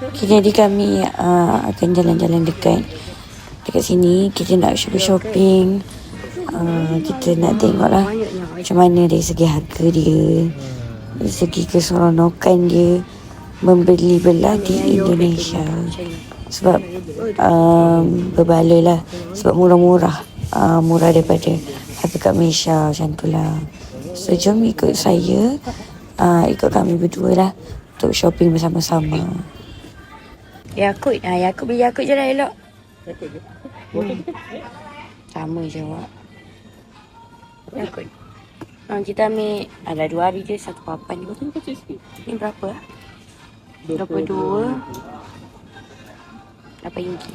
Okay, jadi kami akan jalan-jalan dekat sini. Kita nak shopping. Kita nak tengok lah macam mana dari segi harga dia, dari segi keseronokan dia membeli belah di Indonesia. Sebab berbala lah. Sebab murah-murah, murah daripada harga kat Malaysia macam tu lah. So jom ikut saya, ikut kami berdua lah untuk shopping bersama-sama. Yakult beli Yakult je lah elok. Sama je awak. Yakult. Kita ambil ada 2 hari je, 1 papan. Ni berapa lah? 22 RM8.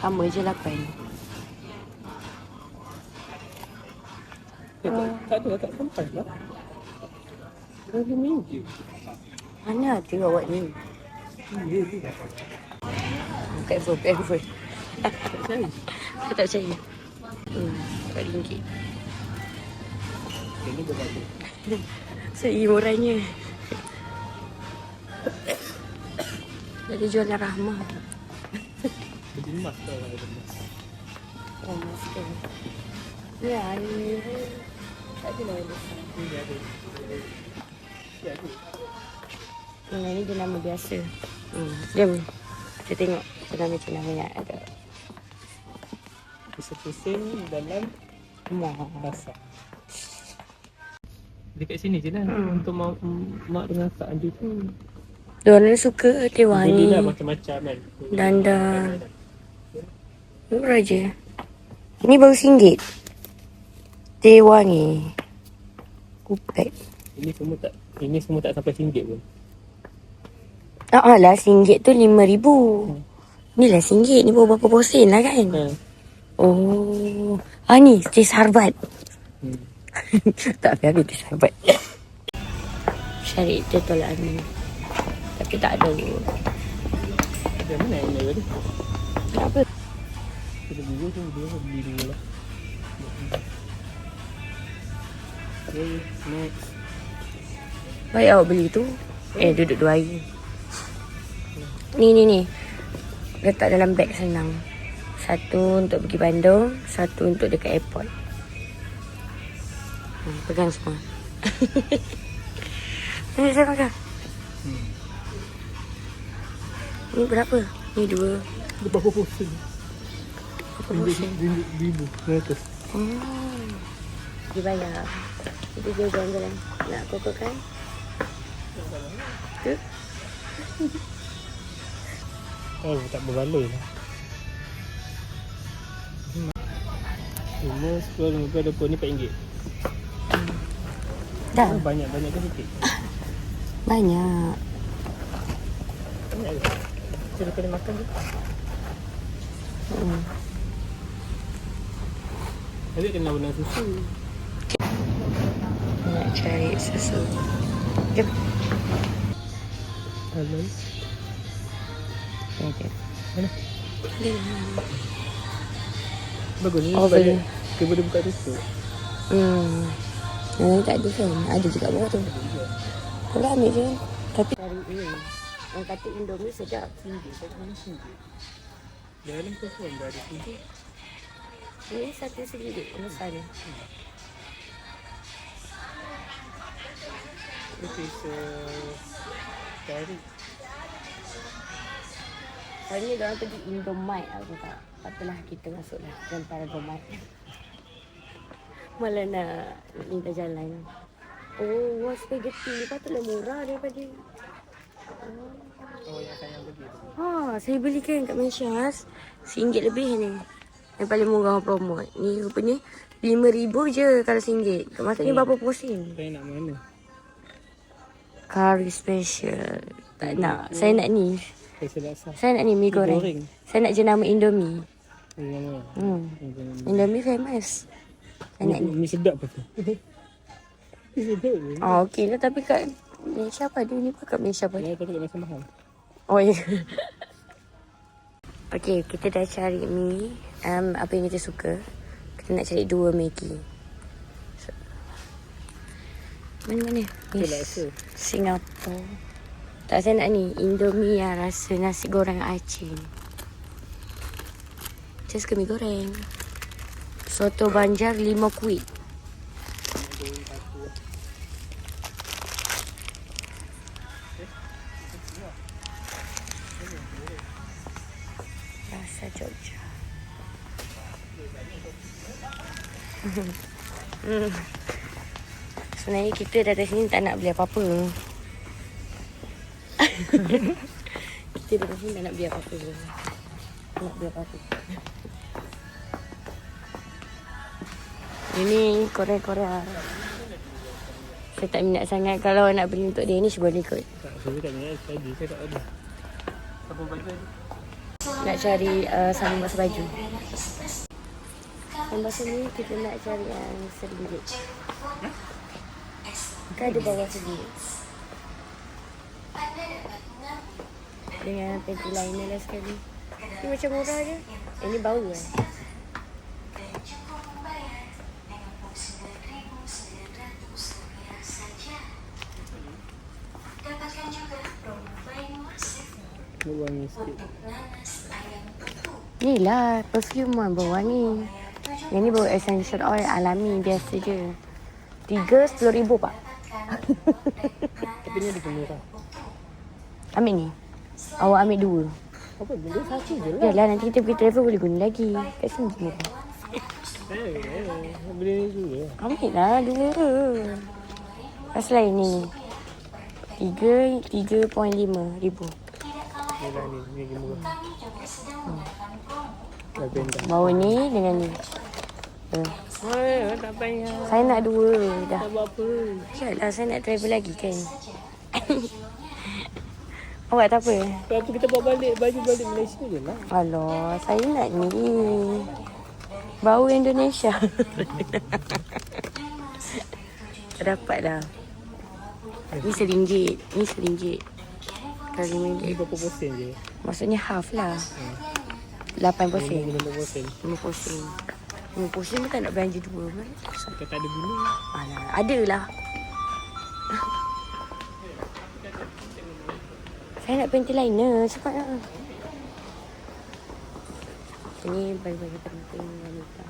Sama je 8. Tak ada, tak sampai lah. RM2. Mana ada awak ni? Kat Apple. Aku tak percaya. RM4. Ini berapa? Seiurannya. Jadi jualan Rahmah. Jadi emas tau lah emas. Emas ke? Ya, ini tak ada lah yang besar. Ini ada. Ini dia nama biasa. Jom kita tengok nama macam namanya ada. Pusing-pusing dalam basah. Dekat sini je lah untuk mak dengan Kak Andi tu. Diorang suka teh wangi. Belilah macam-macam kan. Dan dah murah je. Ini baru RM1. Teh wangi. Kupet. Ini semua tak sampai RM1 pun. Lah RM1 tu RM5,000. Ni lah RM1. Ni baru berapa sen lah kan? Oh. Ni teh sarbat. Tak habis teh sarbat. Cari teh tolak ni. Tapi tak ada. Ada mana yang ni tadi? Kenapa? Kita beli dua lah. Okay, next. Baik awak beli tu. Duduk 2 hari. Ni. Letak dalam beg senang. 1 untuk pergi Bandung, 1 untuk dekat airport. Pegang semua. Ni saya pegang. Ni berapa? Ni 2. Berapa porsi? RM1,000. Dia bayar. Jadi dia jalan-jalan. Nak kokok kan? Tu? Oh, tak berbaloi lah. Semua RM10 ada pun ni RM4. Dah. Banyak-banyak ke sikit? Banyak. Banyak ke? Kita kena makan je. Tapi kena guna susu. Nak cari susu. Jom. Halo. Okay. Mana? Bagus ni. Oh, boleh. Kita boleh buka tutup. Tak ada kan? Ada juga bawah tu. Boleh ambil je. Tapi cari ni. Orang kata Indomie sedap. Dalam tu pun dah ada sini. Ini RM1 besar ni. This is curry. Hari ni diorang pergi Indomite aku tak. Apalah kita masuklah dalam Paragomite. Malah nak minta jalan. Oh, wah spaghetti ni patutlah murah daripada. Oh, yang saya beli. Saya belikan kat Malaysia RM1 lebih ni. Yang paling murah promote. Ni rupanya RM5,000 je kalau RM1. Maksudnya berapa porsi? Saya nak mana? Curry special. Tak nak. Saya nak ni. Saya nak ni mi goreng. Saya nak jenama Indomie. Indomie famous. Saya nak ni. Ni sedap apa tu? Ni sedap ni. Okey lah tapi kat Malaysia apa ada ni pun kat Malaysia pun. Ya, tapi kat Malaysia mahal. Oh ya. Okey, kita dah cari mi. Apa yang kita suka. Kita nak cari 2 Maggi. Mana-mana? Itulah rasa. Singapore. Tak, saya nak ni Indomie yang rasa nasi goreng Aceh ni. Just ke mi goreng. Soto Banjar 5 kuih. Rasa Jogja. Sebenarnya kita datang sini tak nak beli apa-apa. Kita datang sini tak nak beli apa-apa. Tak nak beli apa-apa. Ini Korea-Korea. Saya tak minat sangat. Kalau nak beli untuk Danish boleh kot. Tak, saya tak minat. Saya tak ada. Apa baju ni? Nak cari sabun basuh baju. Sabun basuh ni kita nak cari yang RM1. Kan ada bawah RM1. Dengan panty liner lah sekali. Ini macam murah je. Ini bau lah. Wangi sikit. Ni lah perfume yang bawah ni. Yang ni bau essential oil alami biasa je. 3 RM10,000 pak. Tapi ni ada murah. Ambil ni. Awak ambil 2. Apa benda satu je lah. Yalah nanti kita pergi travel boleh guna lagi. Kat sini murah. Benda ni juga. Ambil lah 2. Pas lain ni. 3.5 ribu. Ni lah ni lagi murah. Lavender. Bau ni dengan ni. Tak payah. Saya nak 2 dah. Tak buat apa. Yalah saya nak travel lagi kan. Awak tak apa? Kalau kita bawa balik baju balik Malaysia je lah. Alah, saya nak ni. Bau Indonesia. Tak dapat dah. Ni RM1. Ni RM1. Kalau Ni RM5. berapa posen je? Maksudnya half lah. 8 posen. 5 posen. 5 posen. 5 posen ni tak nak belanja 2 kan? Kita tak ada guna. Alah, ada lah. Saya nak panty liner. Cepat lah. Ini baju-baju penting wanita.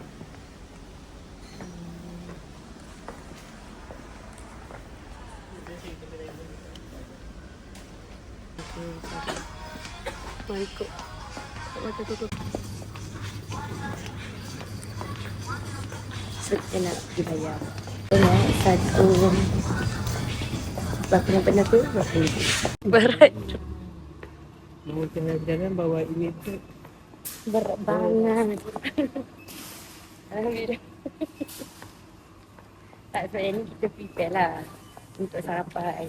Ikut. Mata tutup. So, kita nak pergi bayar. Satu. Berapa yang pernah tu? Berapa ribu? Berat. Mau tengah jalan bawa ini tu. Berat banget. Alhamdulillah. Tak, sebab ni kita prepare lah untuk sarapan.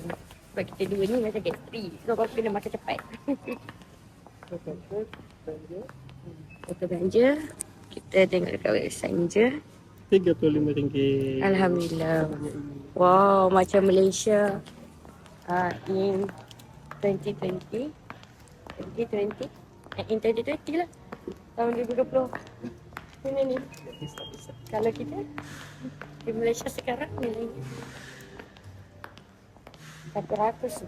Sebab kita dua ni macam gastri. So, apa kena makan cepat. Foto belanja. Kita tengok dekat website ni je. RM35. Alhamdulillah. Wow, macam Malaysia. In 2020. In 2020 lah. Tahun 2020. Ini ni. Kalau kita di Malaysia sekarang nilainya 100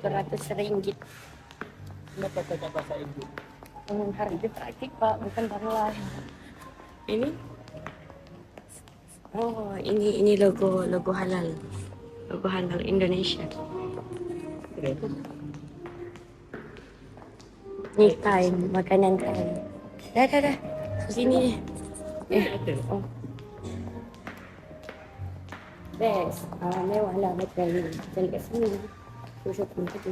RM100. Kenapa kau tak bahasa Inggeris? Harga praktik pak, bukan barang. Ini? Oh, ini logo halal. Logo halal Indonesia. Ni time, makanan time. Dah. Sini. Oh. Best. Mewah lah macam ni. Macam kat sini. So, shopping tadi.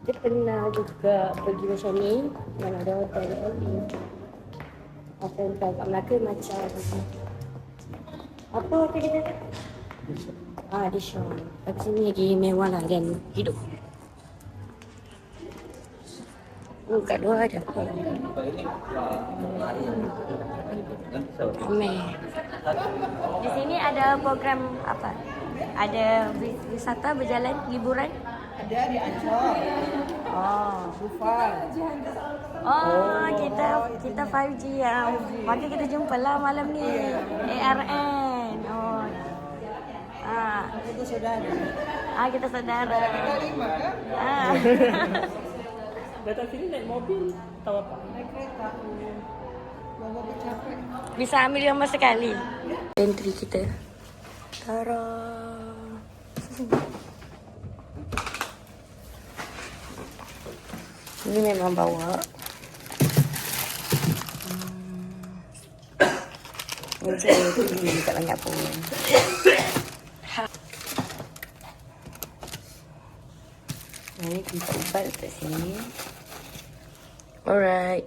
Dia pernah juga pergi macam ni. Mana ada hotel shopping. Hotel kat Melaka macam apa hotel kita tu? Di Shore. Kat sini lagi mewah lah dan hidup. Kat luar ada. Ramai. Di sini ada program apa? Ada wisata berjalan liburan? Ada di Ancol. Oh. Dufan. Oh, kita 5G ya. Maka kita jumpa lah malam ni. ARN. Oh. Itu saudara. Kita saudara. Kita 5 kan? Datang sini naik mobil, tahu apa? Naik kereta. Bawa bercapek. Bisa ambil gambar sekali. Entry kita. Tara. Ini memang bawa. Ini saya pergi dekat banyak pun. Ini tempat ubat dekat sini. Alright.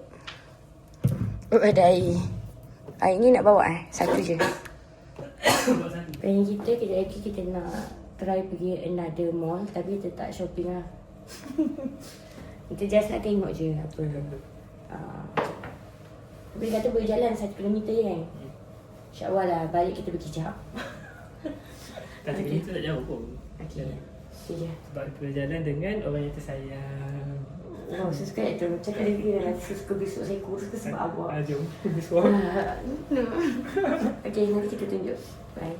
Ada air. Air ni nak bawa satu je. Plan kita kejap lagi kita nak try pergi another mall. Tapi kita tak shopping lah. Kita just nak tengok je apa. Tapi dia kata boleh jalan 1 kilometer je kan. InsyaAllah lah balik kita berkicap. Tak cakap itu tak jauh pun. Okay. Itu je. Sebab kita jalan dengan orang yang tersayang. Oh, saya suka itu. Cakap dia nanti saya suka besok saya kurus ke sebab awak. Jom. Bismillah. Okay, nanti kita tunjuk. Bye.